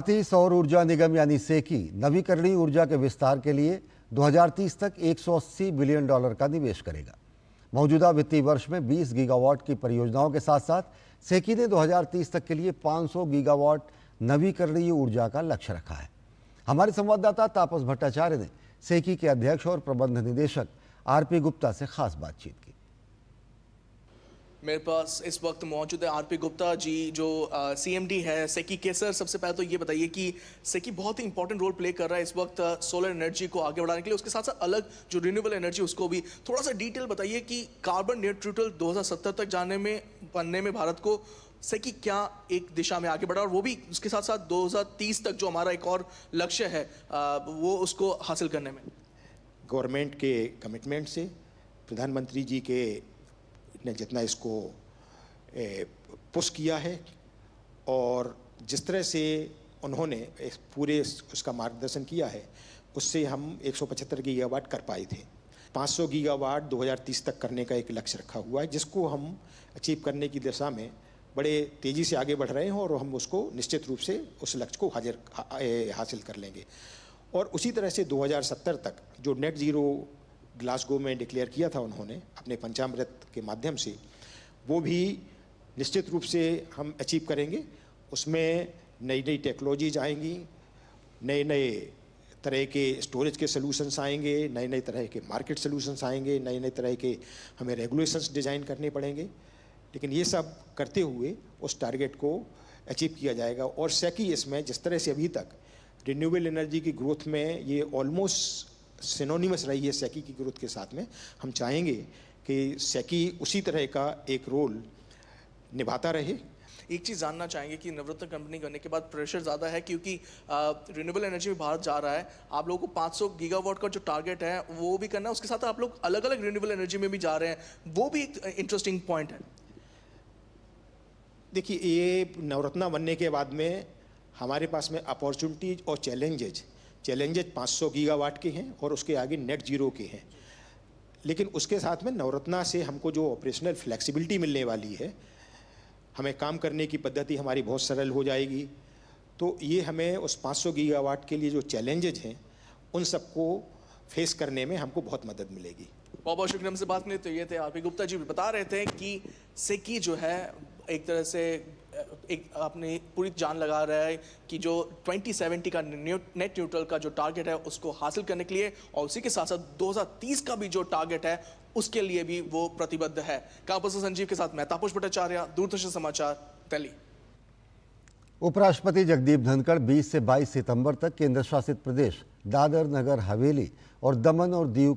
भारतीय सौर ऊर्जा निगम यानी सेकी नवीकरणीय ऊर्जा के विस्तार के लिए 2030 तक 180 बिलियन डॉलर का निवेश करेगा। मौजूदा वित्तीय वर्ष में 20 गीगावाट की परियोजनाओं के साथ साथ सेकी ने 2030 तक के लिए 500 गीगावाट नवीकरणीय ऊर्जा का लक्ष्य रखा है। हमारे संवाददाता तापस भट्टाचार्य ने सेकी के अध्यक्ष और प्रबंध निदेशक आरपी गुप्ता से खास बातचीत की। मेरे पास इस वक्त मौजूद है आरपी गुप्ता जी, जो सीएमडी है सेकी के। सर, सबसे पहले तो ये बताइए कि सेकी बहुत ही इंपॉर्टेंट रोल प्ले कर रहा है इस वक्त सोलर एनर्जी को आगे बढ़ाने के लिए, उसके साथ साथ अलग जो रिन्यूएबल एनर्जी उसको भी थोड़ा सा डिटेल बताइए कि कार्बन न्यूट्रल 2070 तक बनने में भारत को सेकी क्या एक दिशा में आगे बढ़ा, और वो भी उसके साथ साथ 2030 तक जो हमारा एक और लक्ष्य है वो उसको हासिल करने में। गवर्नमेंट के कमिटमेंट से प्रधानमंत्री जी के ने जितना इसको पुश किया है और जिस तरह से उन्होंने पूरे उसका मार्गदर्शन किया है, उससे हम 175 गीगावाट कर पाए थे। 500 गीगावाट 2030 तक करने का एक लक्ष्य रखा हुआ है, जिसको हम अचीव करने की दिशा में बड़े तेज़ी से आगे बढ़ रहे हैं और हम उसको निश्चित रूप से उस लक्ष्य को हासिल कर लेंगे। और उसी तरह से 2070 तक जो नेट ज़ीरो ग्लासगो में डिक्लेयर किया था उन्होंने अपने पंचामृत के माध्यम से, वो भी निश्चित रूप से हम अचीव करेंगे। उसमें नई नई टेक्नोलॉजीज आएंगी, नए नए तरह के स्टोरेज के सॉल्यूशंस आएंगे, नए नए तरह के मार्केट सॉल्यूशंस आएंगे, नए नए तरह के हमें रेगुलेशंस डिज़ाइन करने पड़ेंगे, लेकिन ये सब करते हुए उस टारगेट को अचीव किया जाएगा। और सेकी इसमें जिस तरह से अभी तक रिन्यूएबल एनर्जी की ग्रोथ में ये ऑलमोस्ट सिनोनिमस रही है सेकी की ग्रोथ के साथ में, हम चाहेंगे कि सेकी उसी तरह का एक रोल निभाता रहे। एक चीज़ जानना चाहेंगे कि नवरत्न कंपनी करने के बाद प्रेशर ज़्यादा है, क्योंकि रिन्यूएबल एनर्जी में भारत जा रहा है। आप लोगों को 500 गीगावाट का जो टारगेट है वो भी करना है, उसके साथ आप लोग अलग अलग रिन्यूएबल एनर्जी में भी जा रहे हैं, वो भी एक इंटरेस्टिंग पॉइंट है। देखिए, ये नवरत्ना बनने के बाद में हमारे पास में अपॉर्चुनिटीज और चैलेंजेज 500 गीगावाट के हैं और उसके आगे नेट जीरो के हैं, लेकिन उसके साथ में नवरत्ना से हमको जो ऑपरेशनल फ्लेक्सिबिलिटी मिलने वाली है, हमें काम करने की पद्धति हमारी बहुत सरल हो जाएगी। तो ये हमें उस 500 गीगावाट के लिए जो चैलेंजेज हैं उन सबको फेस करने में हमको बहुत मदद मिलेगी। बहुत बहुत शुक्रिया हमसे बात करने। तो ये थे आरपी गुप्ता जी, बता रहे थे कि सेकी जो है एक तरह से एक अपनी पूरी जान लगा रहा है कि जो 2070 का नेट न्यूट्रल का जो टारगेट है उसको हासिल करने के लिए, और उसी के साथ साथ 2030 का भी जो टारगेट है उसके लिए भी वो प्रतिबद्ध है। कापुर से संजीव के साथ मैं तापस भट्टाचार्य, दूरदर्शन समाचार, दिल्ली। उपराष्ट्रपति जगदीप धनखड़ 20 से 22 सितंबर तक केंद्र शासित प्रदेश दादर नगर हवेली और दमन और दीव